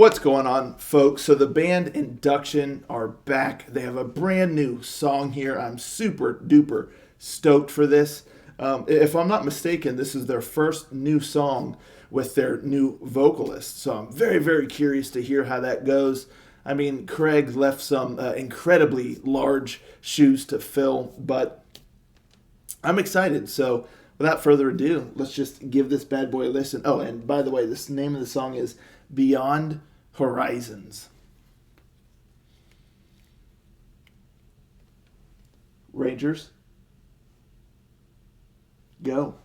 What's going on, folks? So the band Induction are back. They have a brand new song here. I'm super duper stoked for this. If I'm not mistaken, this is their first new song with their new vocalist. So I'm very, very curious to hear how that goes. I mean, Craig left some incredibly large shoes to fill, but I'm excited. So without further ado, let's just give this bad boy a listen. Oh, and by the way, this name of the song is Beyond Horizons. Rangers, go.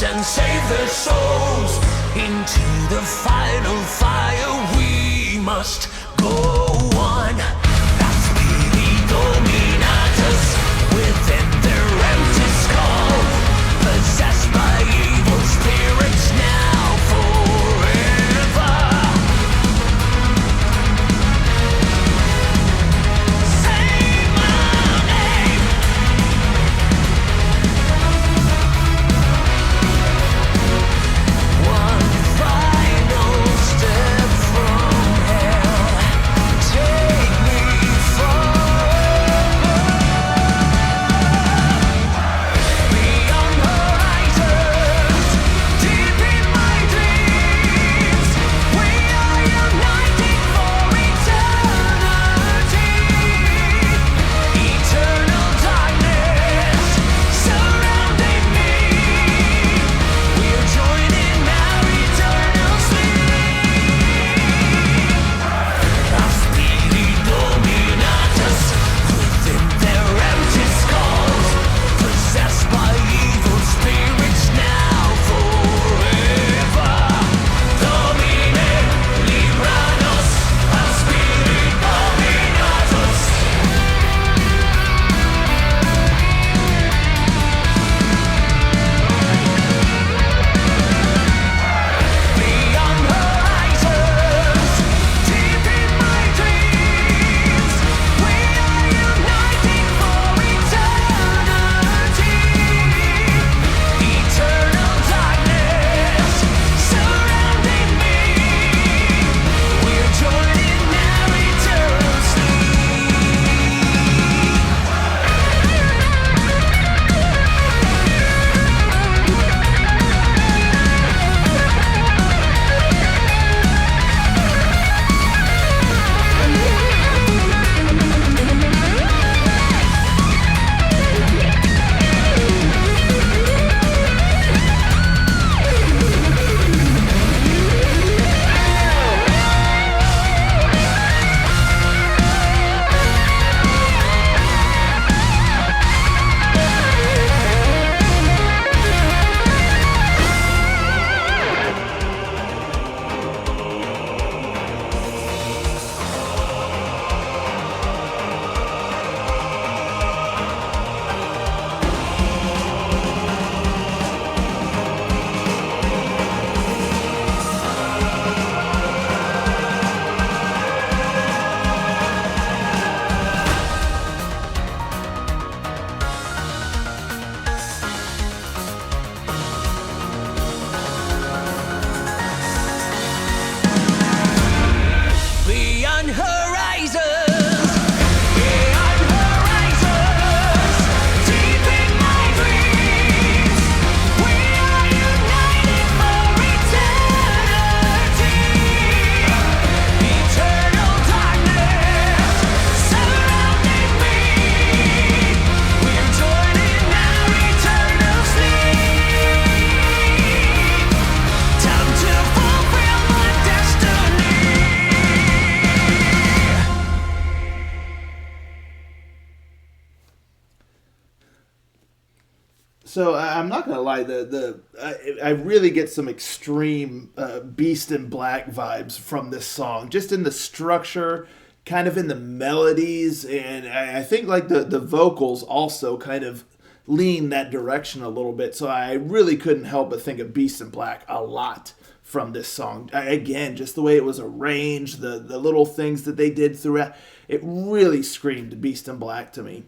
And save their souls into the final fire. We must go on. Aspiri dominatus within their empty skull, possessed by evil spirits now forever. Say my name. One final step from hell. So I'm not gonna lie, I really get some extreme Beast in Black vibes from this song, just in the structure, kind of in the melodies, and I think like the vocals also kind of lean that direction a little bit. So I really couldn't help but think of Beast in Black a lot from this song. Again, just the way it was arranged, the little things that they did throughout, it really screamed Beast in Black to me.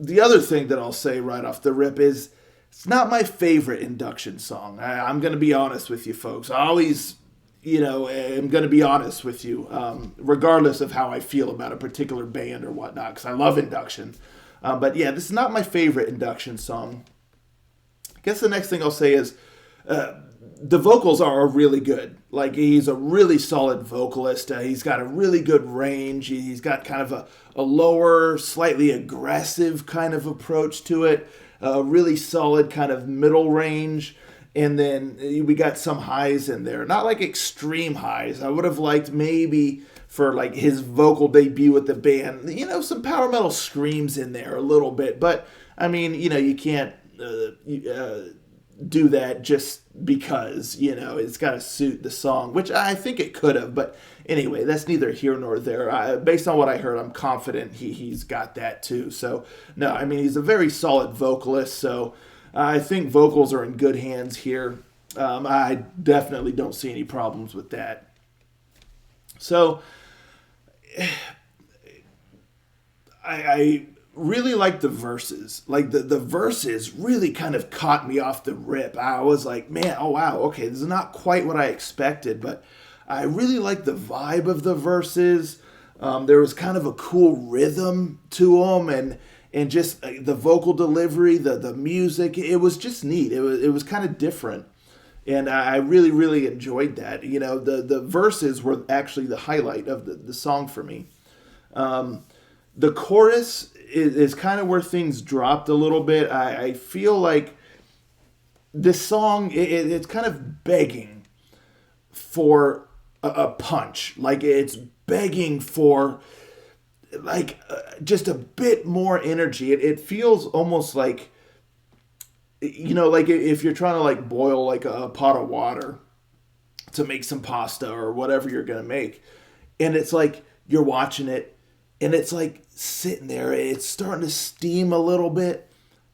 The other thing that I'll say right off the rip is it's not my favorite Induction song. I'm going to be honest with you folks. I always, am going to be honest with you, regardless of how I feel about a particular band or whatnot, because I love Induction. But yeah, this is not my favorite Induction song. I guess the next thing I'll say is the vocals are really good. Like, he's a really solid vocalist. He's got a really good range. He's got kind of a lower, slightly aggressive kind of approach to it. A really solid kind of middle range. And then we got some highs in there. Not like extreme highs. I would have liked maybe for like his vocal debut with the band, some power metal screams in there a little bit. But, I mean, you can't do that just because, it's got to suit the song, which I think it could have. But anyway, that's neither here nor there. Based on what I heard, I'm confident he's got that too. So, no, I mean, he's a very solid vocalist. So I think vocals are in good hands here. I definitely don't see any problems with that. So I really like the verses. Like the verses really kind of caught me off the rip. I was like, man, oh wow, okay, this is not quite what I expected, but I really like the vibe of the verses. There was kind of a cool rhythm to them, and just the vocal delivery, the music. It was just neat. It was kind of different, and I really really enjoyed that. The verses were actually the highlight of the song for me. The chorus is kind of where things dropped a little bit. I feel like this song, it's kind of begging for a punch. Like, it's begging for like just a bit more energy. It feels almost like, like if you're trying to like boil like a pot of water to make some pasta or whatever you're going to make. And it's like you're watching it, and it's like sitting there. It's starting to steam a little bit.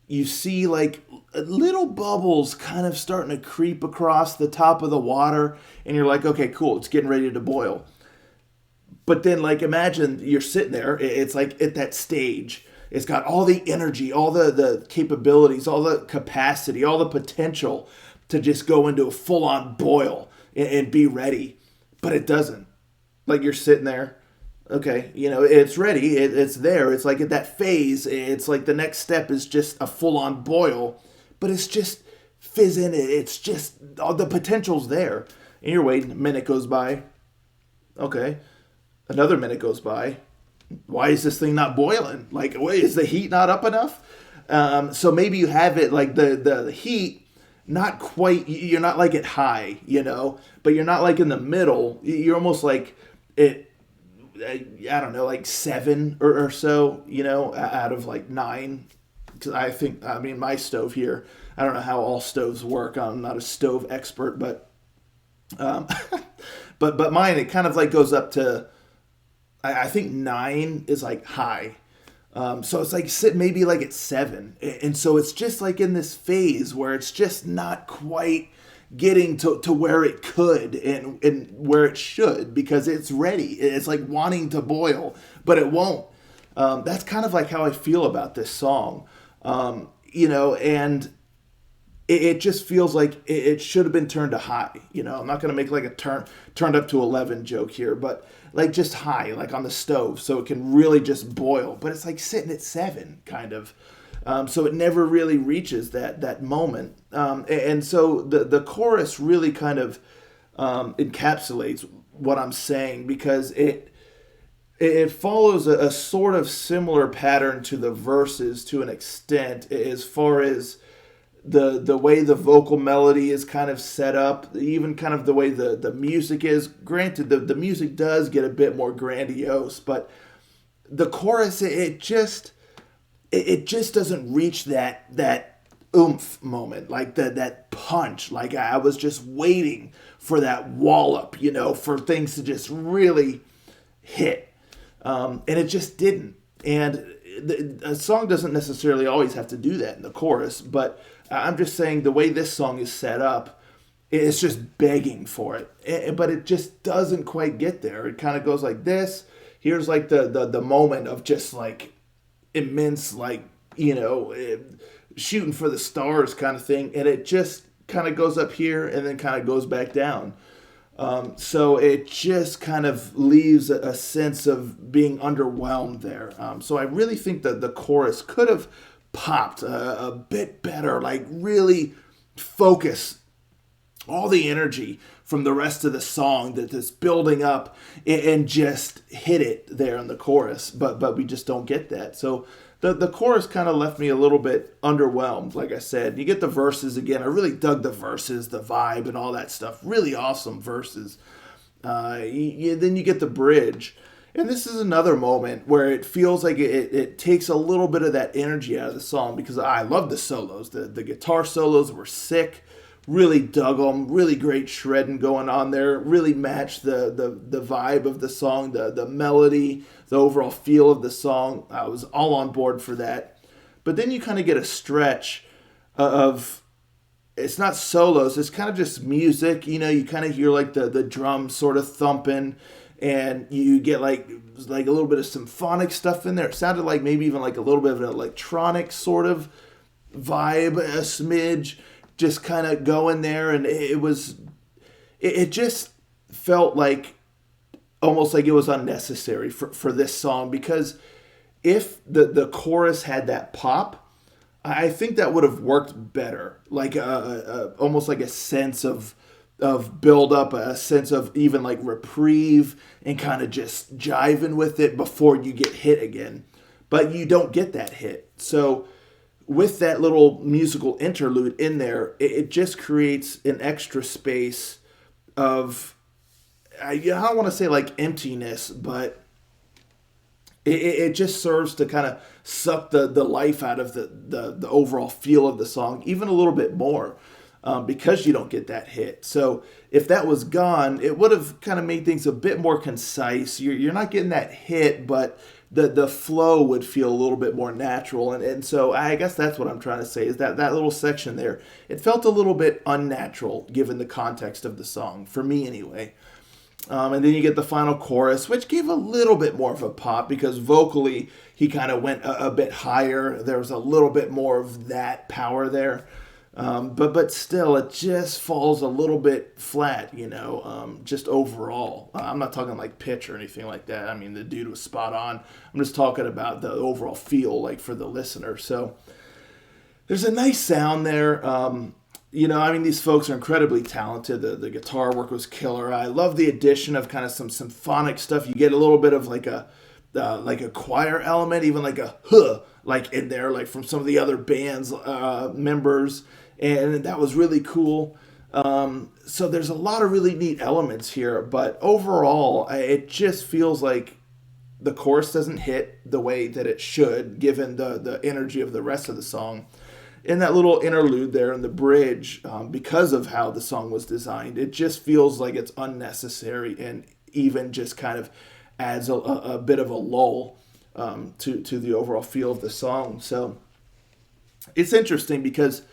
You see like little bubbles kind of starting to creep across the top of the water. And you're like, okay, cool. It's getting ready to boil. But then like imagine you're sitting there. It's like at that stage. It's got all the energy, all the capabilities, all the capacity, all the potential to just go into a full-on boil and be ready. But it doesn't. Like, you're sitting there. Okay, it's ready. It's there. It's like at that phase. It's like the next step is just a full-on boil, but it's just fizzing. It's just all the potential's there. And you're waiting. A minute goes by. Okay, another minute goes by. Why is this thing not boiling? Like, wait, is the heat not up enough? So maybe you have it like the heat not quite. You're not like at high, but you're not like in the middle. You're almost like it. I don't know, like 7 or so, out of like 9. Because I mean, my stove here, I don't know how all stoves work. I'm not a stove expert, but but mine, it kind of like goes up to, I think 9 is like high. So it's like maybe like at 7. And so it's just like in this phase where it's just not quite getting to where it could and where it should, because it's ready. It's like wanting to boil, but it won't. That's kind of like how I feel about this song. And it just feels like it should have been turned to high. I'm not going to make like a turned up to 11 joke here, but like just high, like on the stove, so it can really just boil. But it's like sitting at 7 kind of. So it never really reaches that moment. And so the chorus really kind of encapsulates what I'm saying, because it follows a sort of similar pattern to the verses to an extent, as far as the way the vocal melody is kind of set up, even kind of the way the music is. Granted, the music does get a bit more grandiose, but the chorus, it just doesn't reach that oomph moment, like that punch. Like I was just waiting for that wallop, for things to just really hit, and it just didn't. And a song doesn't necessarily always have to do that in the chorus, but I'm just saying the way this song is set up, it's just begging for it. But it just doesn't quite get there. It kind of goes like this. Here's like the moment of just like immense, like, shooting for the stars kind of thing. And it just kind of goes up here and then kind of goes back down. So it just kind of leaves a sense of being underwhelmed there. So I really think that the chorus could have popped a bit better, like really focus all the energy from the rest of the song that's building up and just hit it there in the chorus. But we just don't get that. So the chorus kind of left me a little bit underwhelmed. Like I said, you get the verses again. I really dug the verses, the vibe, and all that stuff. Really awesome verses. Then you get the bridge. And this is another moment where it feels like it takes a little bit of that energy out of the song, because I love the solos. The guitar solos were sick. Really dug them. Really great shredding going on there. Really matched the vibe of the song, the melody, the overall feel of the song. I was all on board for that. But then you kind of get a stretch of, it's not solos, it's kind of just music. You kind of hear like the drums sort of thumping, and you get like a little bit of symphonic stuff in there. It sounded like maybe even like a little bit of an electronic sort of vibe, a smidge, just kind of going there. And it just felt like almost like it was unnecessary for this song, because if the chorus had that pop, I think that would have worked better. Like almost like a sense of build up, a sense of even like reprieve, and kind of just jiving with it before you get hit again. But you don't get that hit. So with that little musical interlude in there, it just creates an extra space of, I don't want to say like emptiness, but it just serves to kind of suck the life out of the overall feel of the song even a little bit more, because you don't get that hit. So if that was gone, it would have kind of made things a bit more concise. You're not getting that hit, but the flow would feel a little bit more natural. And so I guess that's what I'm trying to say, is that little section there, it felt a little bit unnatural given the context of the song, for me anyway. And then you get the final chorus, which gave a little bit more of a pop, because vocally he kind of went a bit higher. There was a little bit more of that power there. But still, it just falls a little bit flat, just overall. I'm not talking like pitch or anything like that. I mean, the dude was spot on. I'm just talking about the overall feel, like for the listener. So there's a nice sound there. These folks are incredibly talented. The guitar work was killer. I love the addition of kind of some symphonic stuff. You get a little bit of like a choir element, even like a huh, like in there, like from some of the other band's members. And that was really cool. So there's a lot of really neat elements here. But overall, it just feels like the chorus doesn't hit the way that it should, given the energy of the rest of the song. In that little interlude there in the bridge, because of how the song was designed, it just feels like it's unnecessary, and even just kind of adds a bit of a lull to the overall feel of the song. So it's interesting, because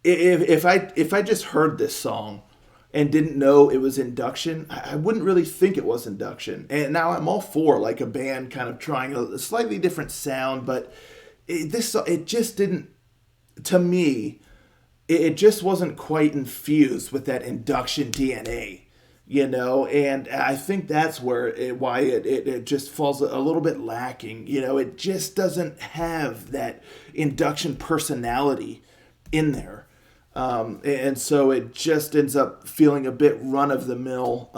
if I just heard this song and didn't know it was Induction, I wouldn't really think it was Induction. And now I'm all for like a band kind of trying a slightly different sound, but it just didn't, to me, it just wasn't quite infused with that Induction DNA, and I think that's why it just falls a little bit lacking. It just doesn't have that Induction personality in there. And so it just ends up feeling a bit run of the mill,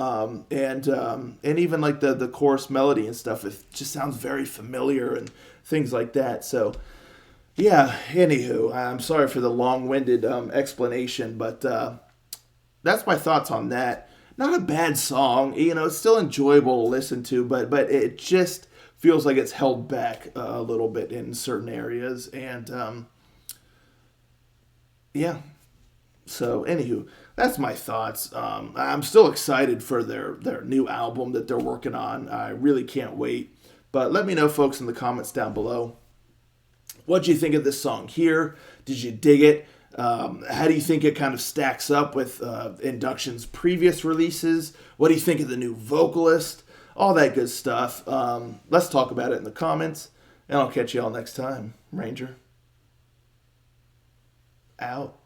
and even like the chorus melody and stuff, it just sounds very familiar and things like that. So yeah, anywho, I'm sorry for the long-winded explanation, but that's my thoughts on that. Not a bad song, it's still enjoyable to listen to, but it just feels like it's held back a little bit in certain areas. And yeah, so anywho, that's my thoughts. I'm still excited for their new album that they're working on. I really can't wait. But let me know, folks, in the comments down below. What do you think of this song here? Did you dig it? How do you think it kind of stacks up with Induction's previous releases? What do you think of the new vocalist? All that good stuff. Let's talk about it in the comments, and I'll catch you all next time. Ranger. Out.